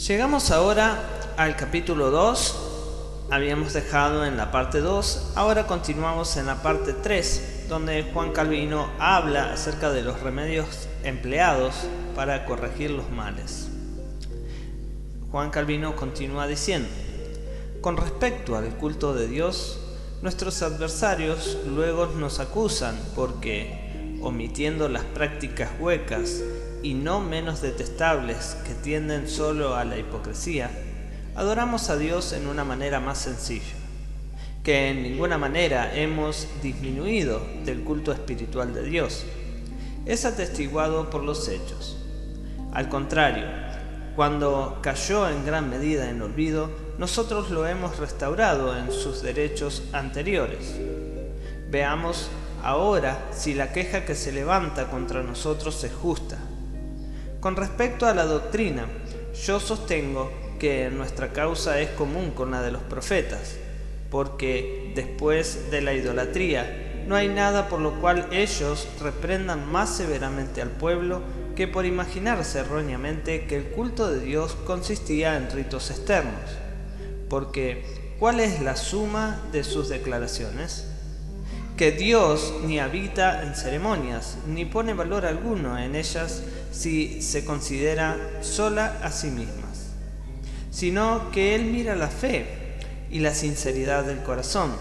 Llegamos ahora al capítulo 2. Habíamos dejado en la parte 2, ahora continuamos en la parte 3, donde Juan Calvino habla acerca de los remedios empleados para corregir los males. Juan Calvino continúa diciendo: con respecto al culto de Dios, nuestros adversarios luego nos acusan porque, omitiendo las prácticas huecas y no menos detestables que tienden solo a la hipocresía, adoramos a Dios en una manera más sencilla, que en ninguna manera hemos disminuido del culto espiritual de Dios. Es atestiguado por los hechos. Al contrario, cuando cayó en gran medida en olvido, nosotros lo hemos restaurado en sus derechos anteriores. Veamos ahora si la queja que se levanta contra nosotros es justa. Con respecto a la doctrina, yo sostengo que nuestra causa es común con la de los profetas, porque después de la idolatría no hay nada por lo cual ellos reprendan más severamente al pueblo que por imaginarse erróneamente que el culto de Dios consistía en ritos externos. Porque, ¿cuál es la suma de sus declaraciones? Que Dios ni habita en ceremonias, ni pone valor alguno en ellas si se considera sola a sí mismas, sino que Él mira la fe y la sinceridad del corazón,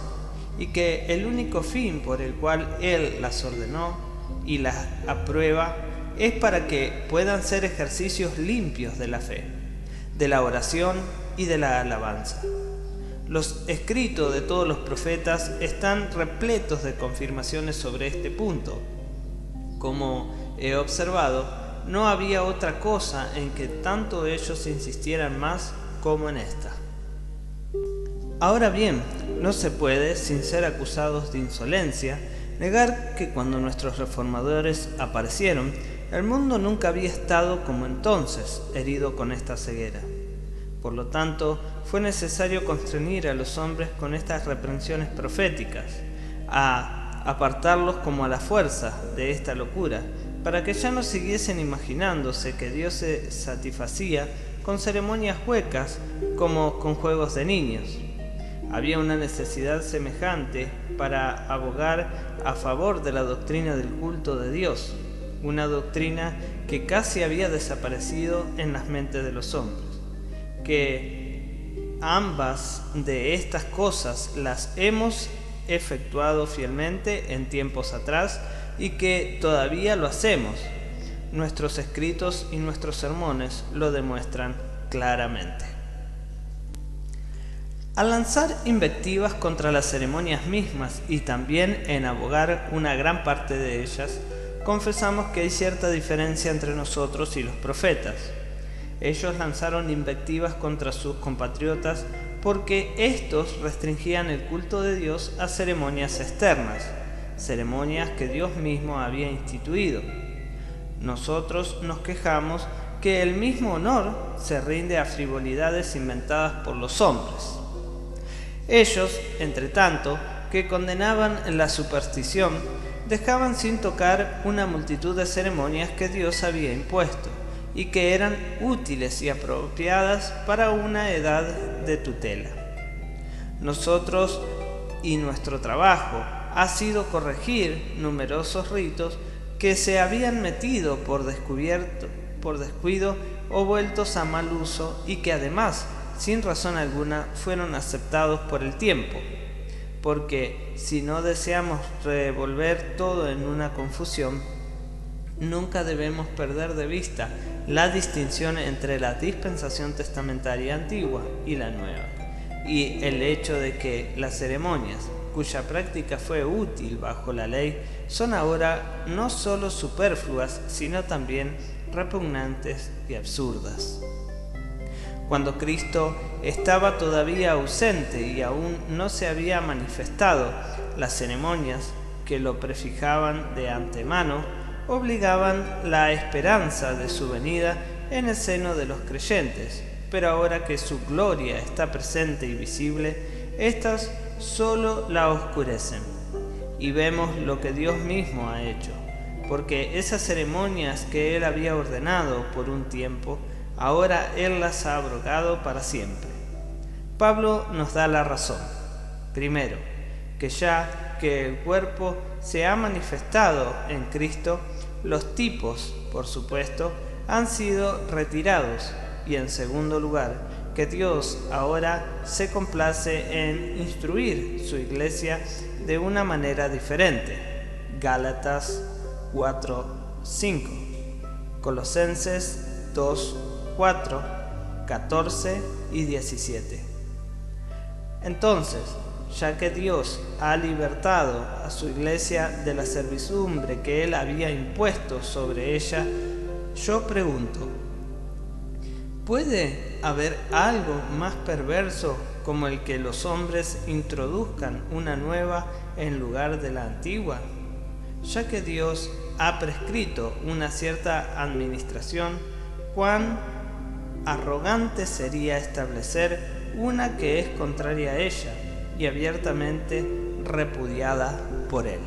y que el único fin por el cual Él las ordenó y las aprueba es para que puedan ser ejercicios limpios de la fe, de la oración y de la alabanza. Los escritos de todos los profetas están repletos de confirmaciones sobre este punto. Como he observado, no había otra cosa en que tanto ellos insistieran más como en esta. Ahora bien, no se puede, sin ser acusados de insolencia, negar que cuando nuestros reformadores aparecieron, el mundo nunca había estado como entonces, herido con esta ceguera. Por lo tanto, fue necesario constreñir a los hombres con estas reprensiones proféticas, a apartarlos como a la fuerza de esta locura, para que ya no siguiesen imaginándose que Dios se satisfacía con ceremonias huecas como con juegos de niños. Había una necesidad semejante para abogar a favor de la doctrina del culto de Dios, una doctrina que casi había desaparecido en las mentes de los hombres. Que ambas de estas cosas las hemos efectuado fielmente en tiempos atrás y que todavía lo hacemos. Nuestros escritos y nuestros sermones lo demuestran claramente. Al lanzar invectivas contra las ceremonias mismas y también en abogar una gran parte de ellas, confesamos que hay cierta diferencia entre nosotros y los profetas. Ellos lanzaron invectivas contra sus compatriotas porque éstos restringían el culto de Dios a ceremonias externas, ceremonias que Dios mismo había instituido. Nosotros nos quejamos que el mismo honor se rinde a frivolidades inventadas por los hombres. Ellos, entre tanto, que condenaban la superstición, dejaban sin tocar una multitud de ceremonias que Dios había impuesto y que eran útiles y apropiadas para una edad de tutela. Nosotros y nuestro trabajo ha sido corregir numerosos ritos que se habían metido por descuido o vueltos a mal uso y que además, sin razón alguna, fueron aceptados por el tiempo, porque si no deseamos revolver todo en una confusión, nunca debemos perder de vista la distinción entre la dispensación testamentaria antigua y la nueva, y el hecho de que las ceremonias, cuya práctica fue útil bajo la ley, son ahora no sólo superfluas, sino también repugnantes y absurdas. Cuando Cristo estaba todavía ausente y aún no se había manifestado, las ceremonias que lo prefijaban de antemano obligaban la esperanza de su venida en el seno de los creyentes, pero ahora que su gloria está presente y visible, éstas solo la oscurecen. Y vemos lo que Dios mismo ha hecho, porque esas ceremonias que Él había ordenado por un tiempo, ahora Él las ha abrogado para siempre. Pablo nos da la razón. Primero, que ya que el cuerpo se ha manifestado en Cristo, los tipos, por supuesto, han sido retirados. Y en segundo lugar, que Dios ahora se complace en instruir su iglesia de una manera diferente. Gálatas 4:5, Colosenses 2:4, 14 y 17. Entonces, ya que Dios ha libertado a su iglesia de la servidumbre que Él había impuesto sobre ella, yo pregunto, ¿puede haber algo más perverso como el que los hombres introduzcan una nueva en lugar de la antigua? Ya que Dios ha prescrito una cierta administración, ¿cuán arrogante sería establecer una que es contraria a ella y abiertamente repudiada por Él?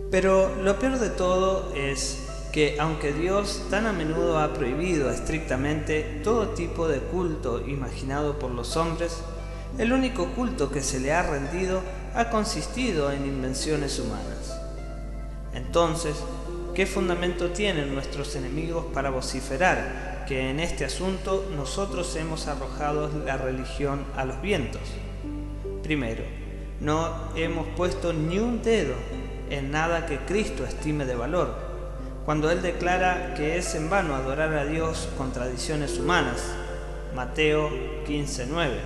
Pero lo peor de todo es que aunque Dios tan a menudo ha prohibido estrictamente todo tipo de culto imaginado por los hombres, el único culto que se le ha rendido ha consistido en invenciones humanas. Entonces, ¿qué fundamento tienen nuestros enemigos para vociferar que en este asunto nosotros hemos arrojado la religión a los vientos? Primero, no hemos puesto ni un dedo en nada que Cristo estime de valor, cuando Él declara que es en vano adorar a Dios con tradiciones humanas. Mateo 15:9.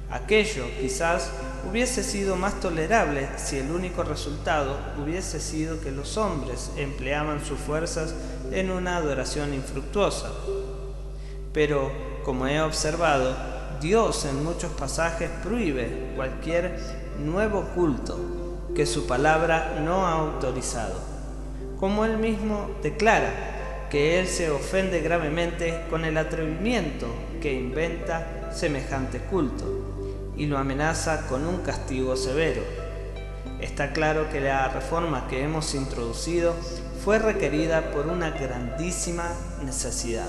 Aquello quizás hubiese sido más tolerable si el único resultado hubiese sido que los hombres empleaban sus fuerzas en una adoración infructuosa. Pero, como he observado, Dios en muchos pasajes prohíbe cualquier nuevo culto que su palabra no ha autorizado, como Él mismo declara que Él se ofende gravemente con el atrevimiento que inventa semejante culto y lo amenaza con un castigo severo. Está claro que la reforma que hemos introducido fue requerida por una grandísima necesidad.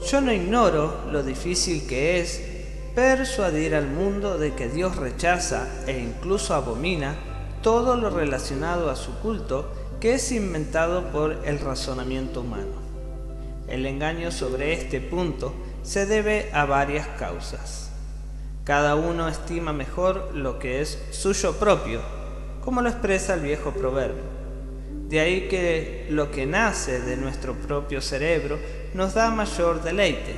Yo no ignoro lo difícil que es persuadir al mundo de que Dios rechaza e incluso abomina todo lo relacionado a su culto que es inventado por el razonamiento humano. El engaño sobre este punto se debe a varias causas. Cada uno estima mejor lo que es suyo propio, como lo expresa el viejo proverbio. De ahí que lo que nace de nuestro propio cerebro nos da mayor deleite.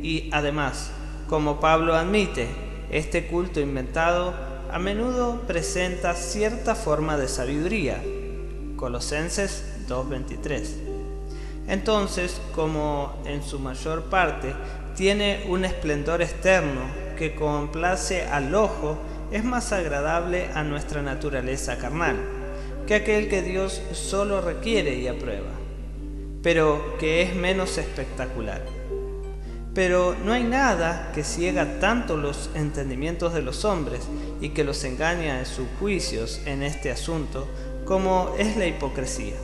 Y además, como Pablo admite, este culto inventado a menudo presenta cierta forma de sabiduría. Colosenses 2:23. Entonces, como en su mayor parte tiene un esplendor externo que complace al ojo, es más agradable a nuestra naturaleza carnal que aquel que Dios solo requiere y aprueba, pero que es menos espectacular. Pero no hay nada que ciega tanto los entendimientos de los hombres y que los engaña en sus juicios en este asunto como es la hipocresía.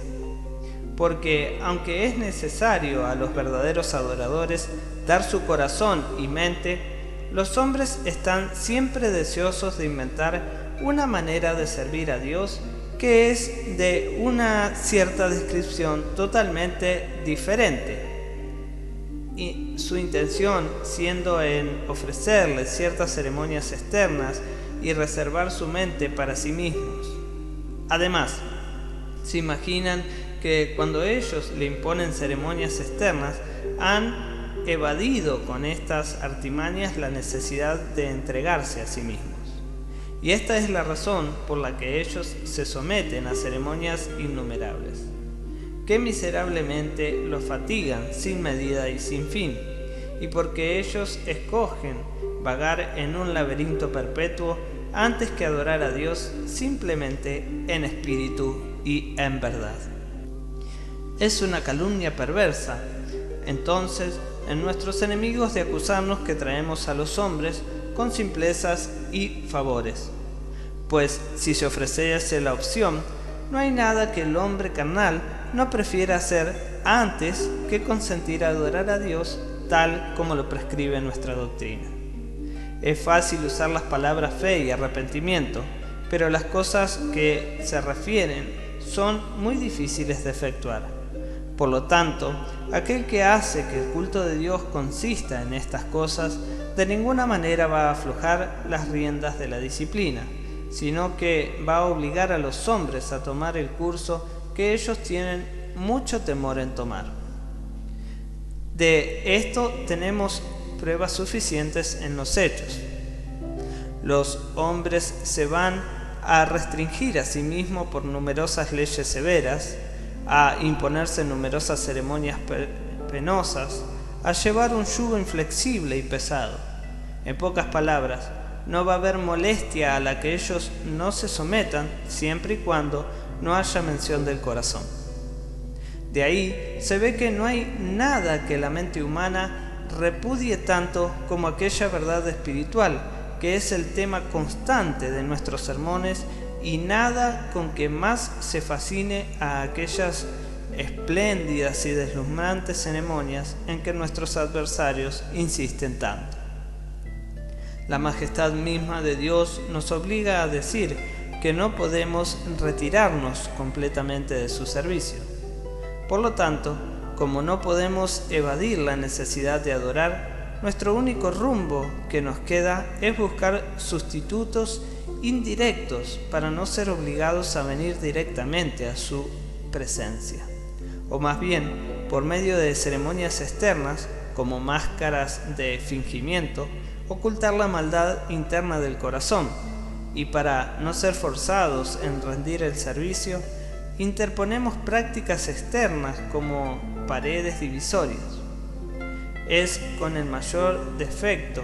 Porque aunque es necesario a los verdaderos adoradores dar su corazón y mente, los hombres están siempre deseosos de inventar una manera de servir a Dios que es de una cierta descripción totalmente diferente, y su intención siendo en ofrecerle ciertas ceremonias externas y reservar su mente para sí mismos. Además, se imaginan que cuando ellos le imponen ceremonias externas, han evadido con estas artimañas la necesidad de entregarse a sí mismos. Y esta es la razón por la que ellos se someten a ceremonias innumerables, que miserablemente los fatigan sin medida y sin fin, y porque ellos escogen vagar en un laberinto perpetuo antes que adorar a Dios simplemente en espíritu y en verdad. Es una calumnia perversa, entonces, en nuestros enemigos de acusarnos que traemos a los hombres con simplezas y favores. Pues si se ofreciese la opción, no hay nada que el hombre carnal no prefiere hacer antes que consentir adorar a Dios tal como lo prescribe nuestra doctrina. Es fácil usar las palabras fe y arrepentimiento, pero las cosas que se refieren son muy difíciles de efectuar. Por lo tanto, aquel que hace que el culto de Dios consista en estas cosas, de ninguna manera va a aflojar las riendas de la disciplina, sino que va a obligar a los hombres a tomar el curso que ellos tienen mucho temor en tomar. De esto tenemos pruebas suficientes en los hechos. Los hombres se van a restringir a sí mismos por numerosas leyes severas, a imponerse numerosas ceremonias penosas, a llevar un yugo inflexible y pesado. En pocas palabras, no va a haber molestia a la que ellos no se sometan siempre y cuando no haya mención del corazón. De ahí se ve que no hay nada que la mente humana repudie tanto como aquella verdad espiritual, que es el tema constante de nuestros sermones, y nada con que más se fascine a aquellas espléndidas y deslumbrantes ceremonias en que nuestros adversarios insisten tanto. La majestad misma de Dios nos obliga a decir que no podemos retirarnos completamente de su servicio. Por lo tanto, como no podemos evadir la necesidad de adorar, nuestro único rumbo que nos queda es buscar sustitutos indirectos para no ser obligados a venir directamente a su presencia, o más bien por medio de ceremonias externas como máscaras de fingimiento, ocultar la maldad interna del corazón, y para no ser forzados en rendir el servicio, interponemos prácticas externas como paredes divisorias. Es con el mayor defecto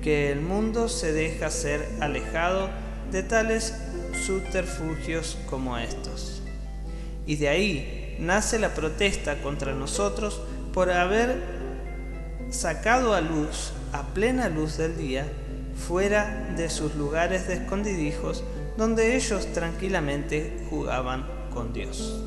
que el mundo se deja ser alejado de tales subterfugios como estos. Y de ahí nace la protesta contra nosotros por haber sacado a luz, a plena luz del día, fuera de sus lugares de escondidijos donde ellos tranquilamente jugaban con Dios.